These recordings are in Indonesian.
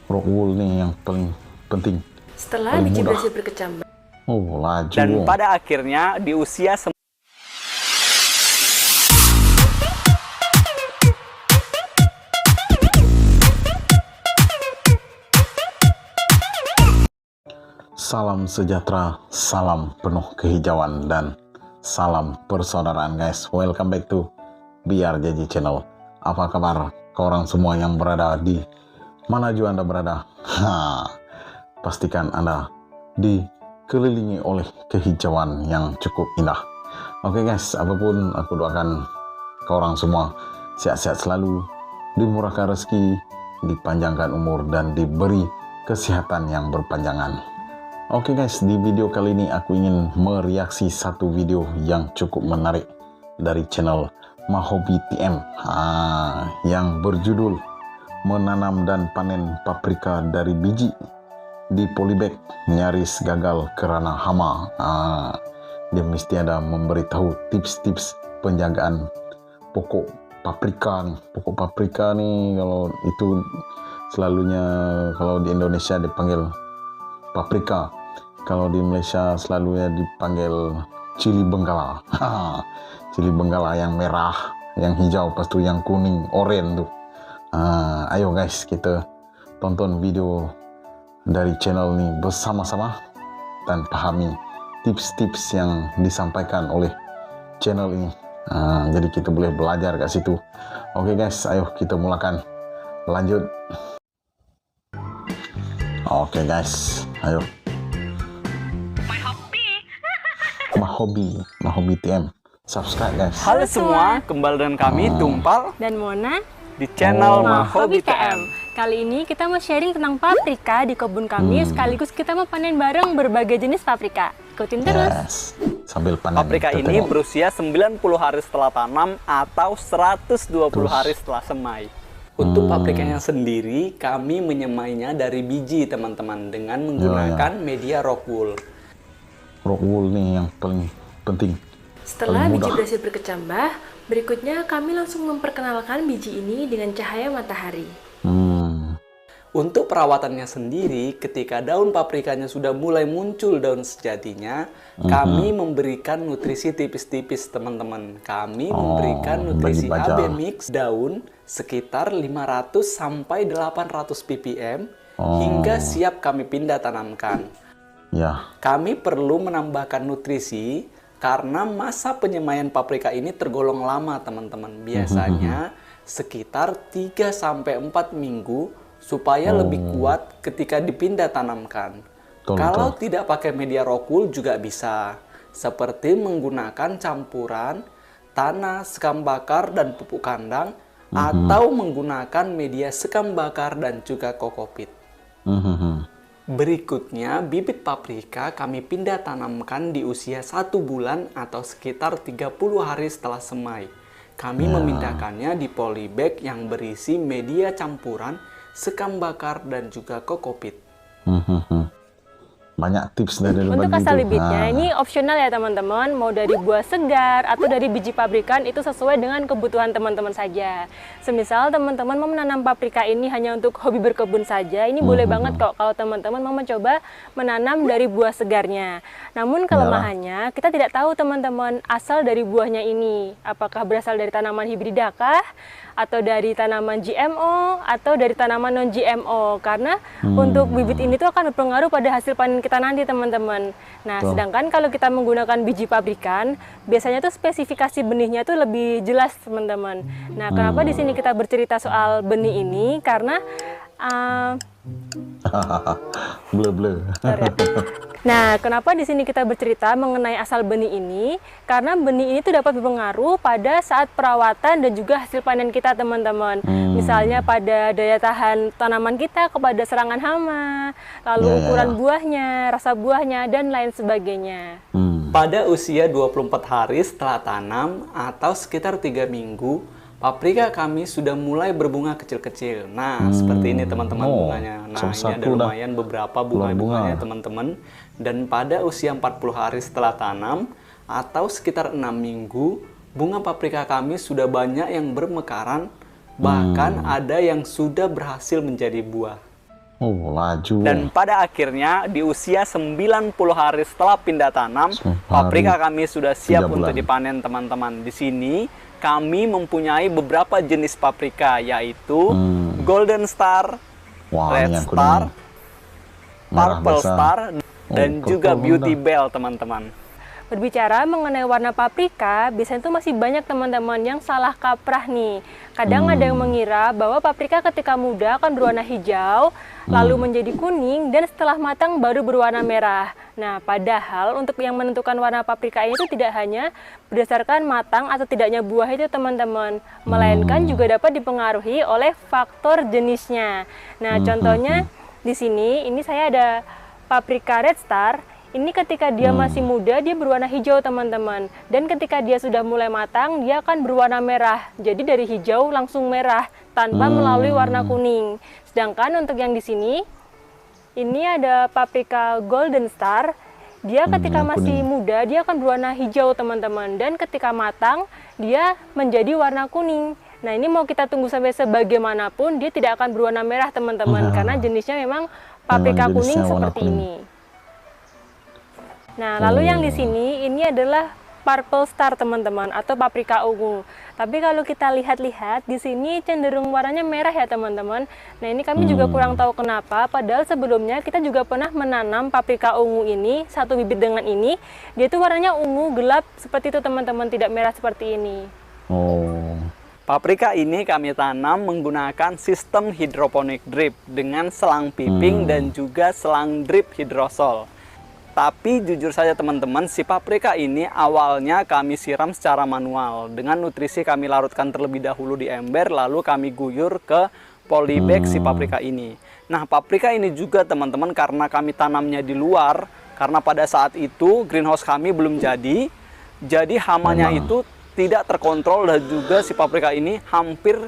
Rock wool nih yang paling penting, Setelah paling biji mudah. berhasil berkecambah, Laju. Dan pada akhirnya di usia Salam sejahtera, salam penuh kehijauan, dan salam persaudaraan guys. Welcome back to Biar Jadi Channel. Apa kabar orang semua yang berada di mana juga Anda berada? Pastikan Anda dikelilingi oleh kehijauan yang cukup indah. Oke guys, apapun aku doakan orang semua sehat-sehat selalu, dimurahkan rezeki, dipanjangkan umur, dan diberi kesehatan yang berpanjangan. Oke guys, di video kali ini aku ingin mereaksi satu video yang cukup menarik dari channel Mahobi TM yang berjudul menanam dan panen paprika dari biji di polybag nyaris gagal karena hama. Dia mesti ada memberitahu tips-tips penjagaan pokok paprika nih. Pokok paprika nih, kalau itu selalunya kalau di Indonesia dipanggil paprika, kalau di Malaysia selalunya dipanggil cili benggala. Cili benggala yang merah, yang hijau, pas itu yang kuning, oranye tuh. Ayo guys, kita tonton video dari channel ini bersama-sama dan pahami tips-tips yang disampaikan oleh channel ini. Jadi kita boleh belajar ke situ. Oke guys, ayo kita mulakan. Lanjut. Oke guys, ayo. Mahobi TM. Subscribe guys. Halo semua, kembali dengan kami Tumpal dan Mona di channel Mahobi Mahobi TM. TM. Kali ini kita mau sharing tentang paprika di kebun kami, sekaligus kita mau panen bareng berbagai jenis paprika. Ikutin terus. Yes. Sambil panen. Paprika kita ini tengok. berusia 90 hari setelah tanam atau 120 hari setelah semai. Untuk paprikanya sendiri, kami menyemainya dari biji teman-teman dengan menggunakan media rock wool. Rock wool nih yang paling penting. Setelah paling biji mudah. berhasil berkecambah, berikutnya kami langsung memperkenalkan biji ini dengan cahaya matahari. Untuk perawatannya sendiri, ketika daun paprikanya sudah mulai muncul daun sejatinya, kami memberikan nutrisi tipis-tipis teman-teman. Kami memberikan nutrisi bagi baja. AB mix daun sekitar 500 sampai 800 ppm hingga siap kami pindah tanamkan. Ya. Kami perlu menambahkan nutrisi karena masa penyemaian paprika ini tergolong lama teman-teman. Biasanya sekitar 3 sampai 4 minggu supaya lebih kuat ketika dipindah tanamkan. Kalau tidak pakai media rock wool juga bisa, seperti menggunakan campuran tanah, sekam bakar, dan pupuk kandang, atau menggunakan media sekam bakar dan juga kokopit. Berikutnya, bibit paprika kami pindah tanamkan di usia 1 bulan atau sekitar 30 hari setelah semai. Kami memindahkannya di polybag yang berisi media campuran sekam bakar dan juga kokopit. Banyak tips dari Untuk berbagi asal itu. bibitnya ini opsional ya teman-teman, mau dari buah segar atau dari biji pabrikan itu sesuai dengan kebutuhan teman-teman saja. Semisal teman-teman mau menanam paprika ini hanya untuk hobi berkebun saja, ini boleh banget kok kalau teman-teman mau mencoba menanam dari buah segarnya. Namun kelemahannya kita tidak tahu teman-teman asal dari buahnya ini, apakah berasal dari tanaman hibridakah atau dari tanaman GMO atau dari tanaman non GMO, karena untuk bibit ini tuh akan berpengaruh pada hasil panen kita nanti teman-teman. Nah, sedangkan kalau kita menggunakan biji pabrikan, biasanya tuh spesifikasi benihnya tuh lebih jelas teman-teman. Nah, kenapa di sini kita bercerita soal benih ini? Karena Blur. Nah, kenapa di sini kita bercerita mengenai asal benih ini? Karena benih ini tuh dapat berpengaruh pada saat perawatan dan juga hasil panen kita, teman-teman. Misalnya pada daya tahan tanaman kita kepada serangan hama, lalu ukuran buahnya, rasa buahnya, dan lain sebagainya. Pada usia 24 hari setelah tanam atau sekitar 3 minggu, paprika kami sudah mulai berbunga kecil-kecil. Nah, seperti ini teman-teman bunganya. Nah, ini ada lumayan beberapa bunga-bunganya teman-teman. Dan pada usia 40 hari setelah tanam atau sekitar 6 minggu, bunga paprika kami sudah banyak yang bermekaran, bahkan ada yang sudah berhasil menjadi buah. Oh, laju. Dan pada akhirnya di usia 90 hari setelah pindah tanam, 90 hari, paprika kami sudah siap 3 untuk bulan. dipanen teman-teman. Di sini kami mempunyai beberapa jenis paprika, yaitu Golden Star, Wah, Red ini yang Star, kuning. Merah Purple besar. Star, dan Oh, juga purple Beauty Honda. Bell teman-teman. Berbicara mengenai warna paprika, biasanya tuh masih banyak teman-teman yang salah kaprah nih. Kadang ada yang mengira bahwa paprika ketika muda akan berwarna hijau, lalu menjadi kuning, dan setelah matang baru berwarna merah. Nah, padahal untuk yang menentukan warna paprika ini itu tidak hanya berdasarkan matang atau tidaknya buah itu teman-teman, melainkan juga dapat dipengaruhi oleh faktor jenisnya. Nah, contohnya di sini, ini saya ada paprika Red Star. Ini ketika dia masih muda, dia berwarna hijau teman-teman. Dan ketika dia sudah mulai matang, dia akan berwarna merah. Jadi dari hijau langsung merah, tanpa melalui warna kuning. Sedangkan untuk yang di sini, ini ada paprika Golden Star. Dia ketika yang masih kuning. muda, dia akan berwarna hijau teman-teman. Dan ketika matang, dia menjadi warna kuning. Nah, ini mau kita tunggu sampai sebagaimanapun, dia tidak akan berwarna merah teman-teman. Karena jenisnya memang paprika Memang kuning jenisnya warna seperti kuning. ini. Nah, lalu yang di sini ini adalah Purple Star teman-teman, atau paprika ungu. Tapi kalau kita lihat-lihat di sini cenderung warnanya merah ya teman-teman. Nah, ini kami juga kurang tahu kenapa. Padahal sebelumnya kita juga pernah menanam paprika ungu ini, satu bibit dengan ini. Dia itu warnanya ungu gelap seperti itu teman-teman, tidak merah seperti ini. Oh, Paprika ini kami tanam menggunakan sistem hidroponik drip dengan selang piping dan juga selang drip hidrosol. Tapi jujur saja teman-teman, si paprika ini awalnya kami siram secara manual. Dengan nutrisi kami larutkan terlebih dahulu di ember, lalu kami guyur ke polybag si paprika ini. Nah, paprika ini juga teman-teman karena kami tanamnya di luar, karena pada saat itu greenhouse kami belum jadi hamanya itu tidak terkontrol dan juga si paprika ini hampir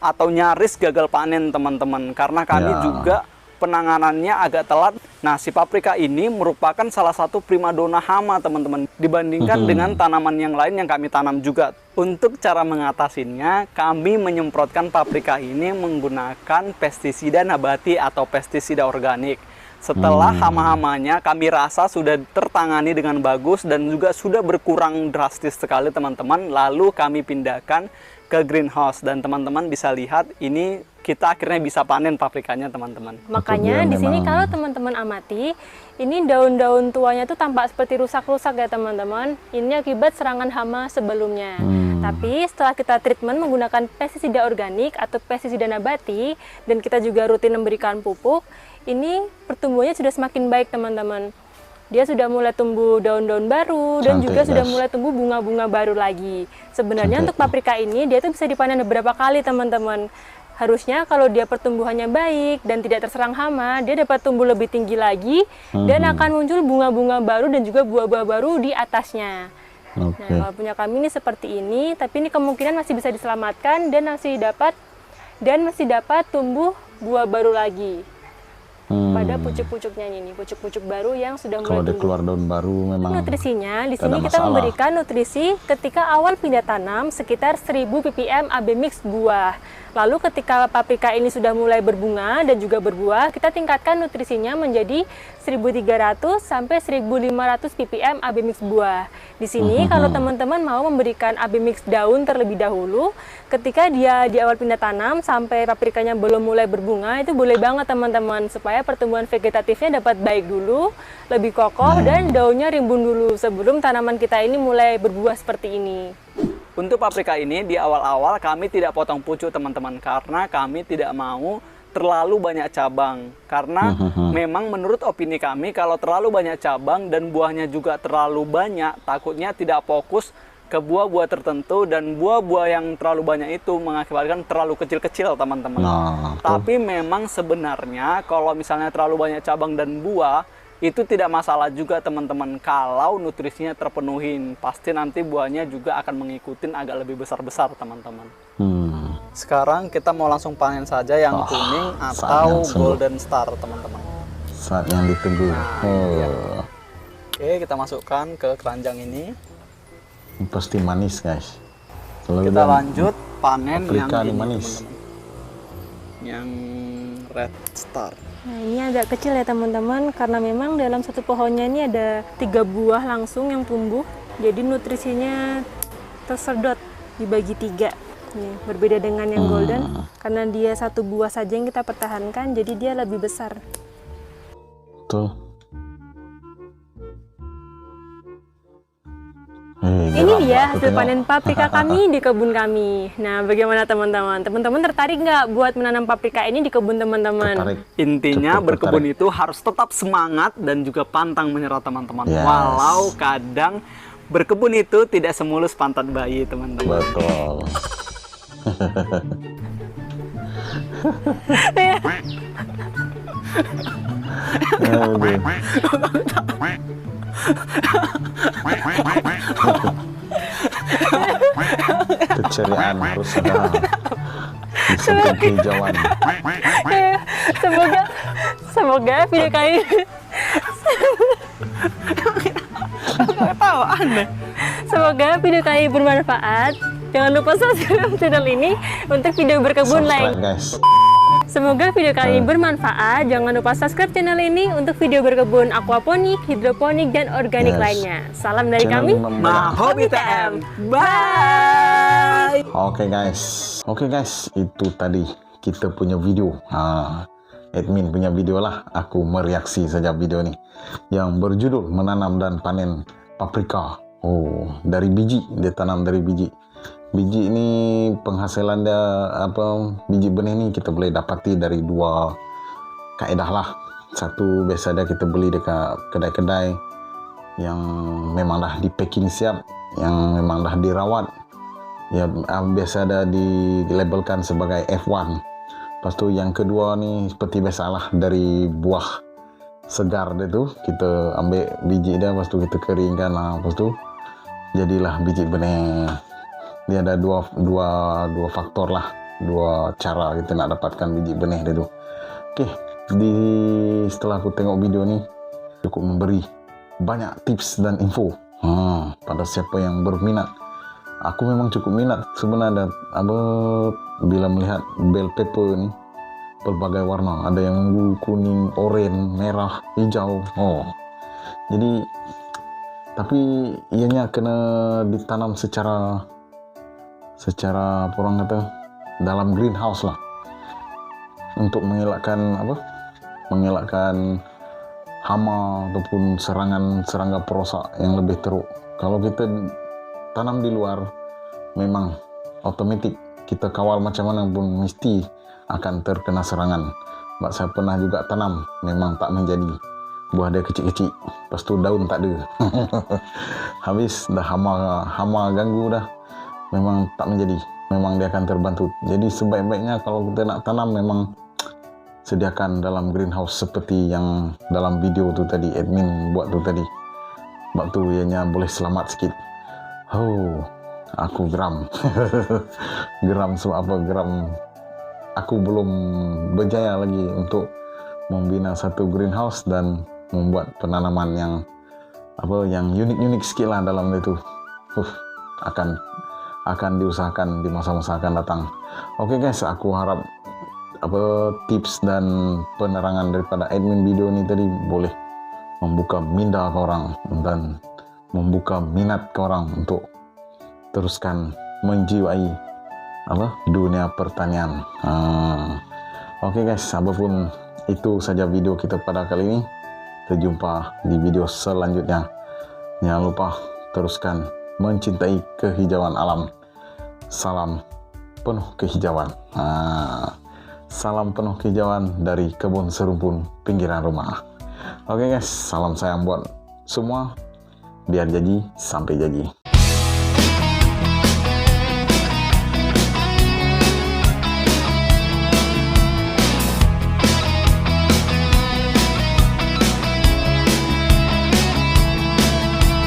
atau nyaris gagal panen teman-teman. Karena kami juga penanganannya agak telat. Nah, si paprika ini merupakan salah satu primadona hama teman-teman dibandingkan dengan tanaman yang lain yang kami tanam juga. Untuk cara mengatasinya, kami menyemprotkan paprika ini menggunakan pestisida nabati atau pestisida organik. Setelah hama-hamanya kami rasa sudah tertangani dengan bagus dan juga sudah berkurang drastis sekali teman-teman, lalu kami pindahkan ke greenhouse dan teman-teman bisa lihat ini kita akhirnya bisa panen paprikanya teman-teman. Makanya di sini kalau teman-teman amati, ini daun-daun tuanya tuh tampak seperti rusak-rusak ya teman-teman. Ini akibat serangan hama sebelumnya. Tapi setelah kita treatment menggunakan pestisida organik atau pestisida nabati dan kita juga rutin memberikan pupuk, ini pertumbuhannya sudah semakin baik teman-teman. Dia sudah mulai tumbuh daun-daun baru dan Cantik, juga sudah guys. mulai tumbuh bunga-bunga baru lagi. Sebenarnya untuk paprika ini dia tuh bisa dipanen beberapa kali teman-teman. Harusnya kalau dia pertumbuhannya baik dan tidak terserang hama, dia dapat tumbuh lebih tinggi lagi dan akan muncul bunga-bunga baru dan juga buah-buah baru di atasnya. oke. Nah, kalau punya kami ini seperti ini, tapi ini kemungkinan masih bisa diselamatkan dan masih dapat tumbuh buah baru lagi. Pada pucuk-pucuknya ini, pucuk-pucuk baru yang sudah Kalau mulai ada tumbuh. keluar daun baru memang Nutrisinya di tak sini ada kita masalah. memberikan nutrisi ketika awal pindah tanam sekitar 1000 ppm AB mix buah. Lalu ketika paprika ini sudah mulai berbunga dan juga berbuah, kita tingkatkan nutrisinya menjadi 1300 sampai 1500 ppm AB mix buah. Di sini kalau teman-teman mau memberikan AB mix daun terlebih dahulu, ketika dia di awal pindah tanam sampai paprikanya belum mulai berbunga, itu boleh banget teman-teman supaya pertumbuhan vegetatifnya dapat baik dulu, lebih kokoh dan daunnya rimbun dulu sebelum tanaman kita ini mulai berbuah seperti ini. Untuk paprika ini di awal-awal kami tidak potong pucuk teman-teman karena kami tidak mau terlalu banyak cabang. Karena memang menurut opini kami kalau terlalu banyak cabang dan buahnya juga terlalu banyak, takutnya tidak fokus ke buah-buah tertentu dan buah-buah yang terlalu banyak itu mengakibatkan terlalu kecil-kecil teman-teman. Nah, Tapi memang sebenarnya kalau misalnya terlalu banyak cabang dan buah itu tidak masalah juga teman-teman kalau nutrisinya terpenuhin. Pasti nanti buahnya juga akan mengikuti agak lebih besar-besar teman-teman. Sekarang kita mau langsung panen saja yang kuning atau saatnya sungguh. golden star teman-teman. saat yang ditunggu. Oke, kita masukkan ke keranjang ini. Ini pasti manis guys. Kalau Kita udah lanjut panen yang paprika ini ini manis. teman-teman. Yang red star. Nah, ini agak kecil ya teman-teman, karena memang dalam satu pohonnya ini ada 3 buah langsung yang tumbuh. Jadi nutrisinya tersedot dibagi 3. Nih, berbeda dengan yang golden, karena dia 1 buah saja yang kita pertahankan, jadi dia lebih besar. Betul. Ini dia hasil panen paprika kami di kebun kami. Nah, bagaimana teman-teman? Teman-teman tertarik nggak buat menanam paprika ini di kebun teman-teman? Tertarik. Intinya Cukup berkebun tertarik. itu harus tetap semangat dan juga pantang menyerah teman-teman. Yes. Walau kadang berkebun itu tidak semulus pantat bayi teman-teman. Betul. Aduh. Keceriaan harus ada di samping kehijauan. Semoga video kali Tahu aneh. semoga video kali bermanfaat. Jangan lupa subscribe channel ini untuk video berkebun lain. Subscribe, guys. Semoga video kali ini bermanfaat. Jangan lupa subscribe channel ini untuk video berkebun aquaponik, hidroponik, dan organik Yes. lainnya. Salam dari Channel kami. membedah. Hobi TM. Bye. Oke guys, itu tadi kita punya video. Admin punya video lah. Aku mereaksi saja video nih yang berjudul menanam dan panen paprika. Oh, dari biji, dia tanam dari biji. Biji ini penghasilan dia biji benih ini kita boleh dapati dari 2 kaedah lah. Satu, biasa dia kita beli dekat kedai-kedai yang memang dah di packing siap, yang memang dah dirawat. Ya, biasa ada dilabelkan sebagai F1. Lepas tu yang kedua ni seperti biasalah dari buah segar dia tu, kita ambil biji dia, lepas tu kita keringkan lah, lepas tu jadilah biji benih. Dia ada dua faktor lah, 2 cara kita nak dapatkan biji benih dia tu. Okey, setelah aku tengok video ni cukup memberi banyak tips dan info pada siapa yang berminat. Aku memang cukup minat sebenarnya bila melihat bell pepper ni berbagai warna, ada yang ungu, kuning, oranye, merah, hijau. Jadi tapi ianya kena ditanam secara apa orang kata dalam greenhouse lah, untuk mengelakkan hama ataupun serangga perosak yang lebih teruk. Kalau kita tanam di luar, memang otomatik kita kawal macam mana pun mesti akan terkena serangan. Sebab saya pernah juga tanam, memang tak menjadi. Buah dia kecil-kecil, lepas tu daun tak ada. Habis dah hama ganggu dah, memang tak menjadi. Memang dia akan terbantu. Jadi sebaik-baiknya kalau kita nak tanam, memang sediakan dalam greenhouse seperti yang dalam video tu tadi, admin buat tu tadi. Sebab tu ianya boleh selamat sikit. Aku geram. Geram sebab apa? Geram aku belum berjaya lagi untuk membina satu greenhouse dan membuat penanaman yang unik-unik sikit lah dalam itu. Akan diusahakan di masa-masa akan datang. Oke guys, aku harap tips dan penerangan daripada admin video ini tadi boleh membuka minda ke orang dan membuka minat ke orang untuk teruskan menjiwai dunia pertanian. Oke guys, apapun itu saja video kita pada kali ini. Kita jumpa di video selanjutnya. Jangan lupa teruskan mencintai kehijauan alam. Salam penuh kehijauan. Salam penuh kehijauan dari kebun serumpun pinggiran rumah. Oke guys, salam sayang buat semua. Biar jadi sampai jadi.